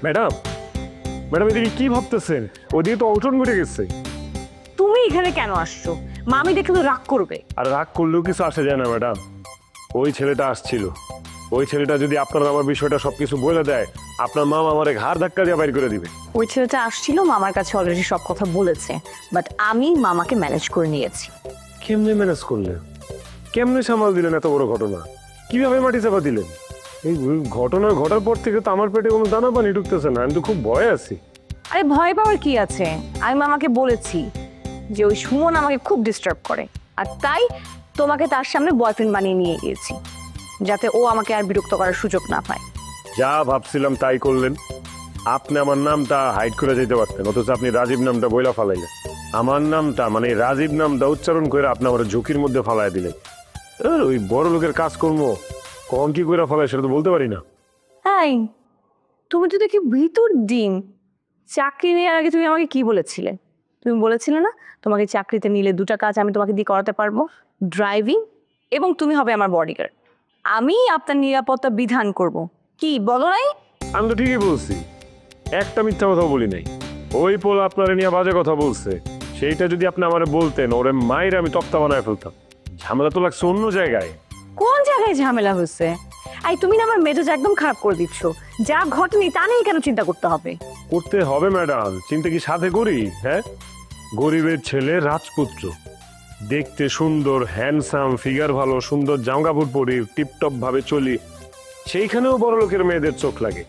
Madam, madam এদিকে কি ভাবতেছেন? ওদিকে তো অঘটন ঘটে গেছে। তুমি এখানে কেন আসছো? মামি দেখে তো রাগ করবে। আর রাগ করলেও কিছু আসে যায় না ম্যাডাম। ওই ছেলেটা আসছিল, ওই ছেলেটা যদি আপনার আমার বিষয়টা সবকিছু বলে দেয়, আপনার মামা আমারে ঘাড় ধাক্কা দিয়ে বাইর করে দিবে। ওই ছেলেটা আসছিল, মামার কাছে অলরেডি সব কথা বলেছে, বাট আমি মামাকে ম্যানেজ করে নিয়েছি। কেমনে ম্যানেজ করলেন? কেমনে সামাল দিলেন এত বড় ঘটনা? কিভাবে মাটি চাপা দিলেন? এই ঘটনা ঘটার পর থেকে তো আমার পেটে কোনো দানা পানি ঢুকতেছে না, আমি তো খুব ভয়ে আছি। আরে ভয় পাওয়ার কি আছে? আমি মামাকে বলেছি যে ওই সুমন আমাকে খুব ডিস্টার্ব করে, আর তাই তোমাকে তার সামনে বয়ফ্রেন্ড বানিয়ে নিয়ে গিয়েছি, যাতে ও আমাকে আর বিরক্ত করার সুযোগ না পায়। যা ভাবছিলাম তাই করলেন। আপনি আমার নামটা হাইড করে যেতে পারতেন, অথচ আপনি রাজীব নামটা বইলা ফালাইলেন। আমার নামটা মানে রাজীব নামটা উচ্চারণ করে আপনি আমার ঝুঁকির মধ্যে ফালাই দিলেন। ওই বড় লোকের কাজকর্ম কখন কি করে ফালাই সেটা তো বলতে পারি না। হ্যাঁ, তুমি তো দেখি ভিতর দিন। চাকরি নেওয়ার আগে তুমি আমাকে কি বলেছিলে? তুমি বলেছিলে না তোমাকে চাকরিতে নিলে দুটা কাজ আমি তোমাকে দিয়ে করাতে পারবো, ড্রাইভিং এবং তুমি হবে আমার বডিগার্ড। আমি আপনার নিরাপত্তা বিধান করব। কি বলো নাই? আমি তো ঠিকই বলছি, একটা মিথ্যা কথা বলি নাই। ওই পোল আপনার নিয়ে বাজে কথা বলছে, সেইটা যদি আপনি আমারে বলতেন, ওরে মায়ের আমি তক্তা বানায় ফেলতাম। ঝামেলা তো লাগছে অন্য জায়গায়। কোন জায়গায় ঝামেলা হয়েছে? এই তুমি না আমার মেজাজ একদম খারাপ করে দিচ্ছ। যা ঘটেনি তা নিয়ে কেন চিন্তা করতে হবে? করতে হবে ম্যাডাম, চিন্তা কি সাথে করি? হ্যাঁ, গরিবের ছেলে রাজপুত্র, দেখতে সুন্দর, হ্যান্ডসাম, ফিগার ভালো, সুন্দর জামা কাপড় পরি, টিপটপ ভাবে চলি, সেইখানেও বড় লোকের মেয়েদের চোখ লাগে।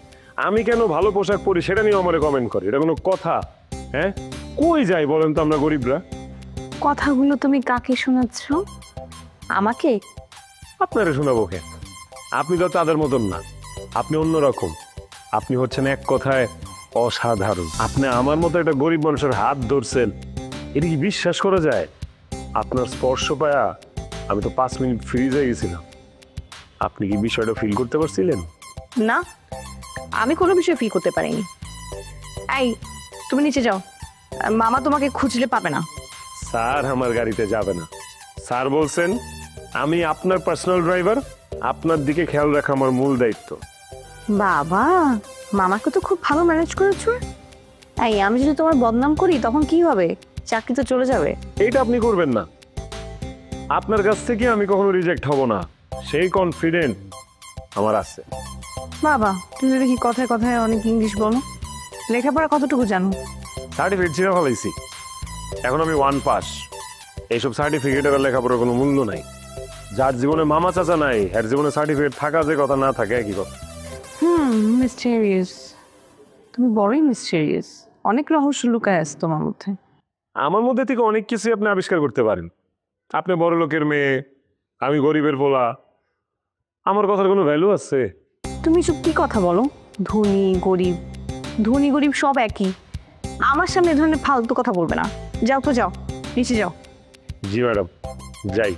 আমি কেন ভালো পোশাক পরি সেটা নিয়ে আমার কমেন্ট করি, এটা কোনো কথা? হ্যাঁ, কই যাই বলেন তো আমরা গরিবরা? কথাগুলো তুমি কাকে শোনাচ্ছ? আমাকে? আপনারা শোনাবো কেন? আপনি তো তাদের মতন না, আপনি অন্যরকম। আপনি হচ্ছেন এক কথায় অসাধারণ। আপনি আমার মতো একটা গরিব মানুষের হাত ধরছেন, এটা কি বিশ্বাস করা যায়? আপনার স্পর্শ পায়া আমি তো 5 মিনিট ফ্রিজ হয়ে গেছিলাম। আপনি কি বিষয়টা ফিল করতে পারছিলেন? না, আমি কোনো বিষয় ফিল করতে পারিনি। এই তুমি নিচে যাও, মামা তোমাকে খুঁজলে পাবে না। স্যার আমার গাড়িতে যাবে না। স্যার বলছেন আমি আপনার পার্সোনাল ড্রাইভার, আপনার দিকে খেয়াল রাখা আমার মূল দায়িত্ব। বাবা, মামাকে তো খুব ভালো ম্যানেজ করেছো। এই আমি যদি তোমার বদনাম করি তখন কি হবে? চাকরি তো চলে যাবে। এইটা আপনি করবেন না। আপনার কাছ থেকে আমি কখনো রিজেক্ট হব না, সেই কনফিডেন্ট আমার আছে। বাবা, তুমি দেখি কথায় কথায় অনেক ইংলিশ বলো। লেখাপড়া কতটুকু জানো? সার্টিফিকেট ছিঁড়ে ফেলাইছি, এখন আমি 1 পাস। এইসব সার্টিফিকেটের লেখাপড়ার কোনো মূল্য নাই। যার জীবনে মামা চাচা নাই, এর জীবনে সার্টিফিকেট থাকা যে কথা না থাকে একই কথা। মিস্টেরিয়াস। তুমি বড়ই মিস্টেরিয়াস। অনেক রহস্য লুকায় আছে তোমার মধ্যে। আমার মধ্যে থেকে অনেক কিছুই আপনি আবিষ্কার করতে পারেন। আপনি বড় লোকের মেয়ে, আমি গরিবের পোলা, আমার কথার কোনো ভ্যালু আছে? তুমি সব কি কথা বলো? ধনী গরিব, ধনী গরিব সব একই। আমার সামনে এ ধরনের ফালতু কথা বলবে না। যাও তো যাও, নিচে যাও। জি ম্যাডাম, যাই।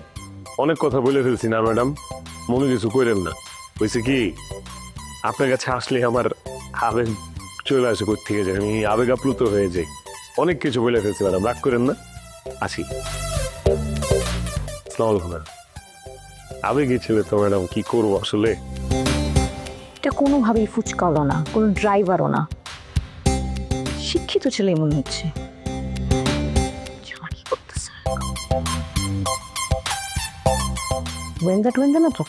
অনেক কথা বলে ফেলছি না ম্যাডাম, মনে কিছু করেন না। হয়েছে কি, আপনার কাছে আসলে আমার আবেগ চলে আসে কোত্থেকে যায়, আমি আবেগ আপ্লুত হয়ে যাই। অনেক কিছু বলে ফেলছি ম্যাডাম, রাগ করেন না। আসি। আসসালামু আলাইকুম ম্যাডাম। আবেগী ছেলে তো ম্যাডাম, কি করবো আসলে। এটা কোনোভাবেই ফুচকালো না, কোনো ড্রাইভারও না। শিক্ষিত ছেলে মনে হচ্ছে। কি করতেছে? গোয়েন্দা টোয়েন্দা না তো?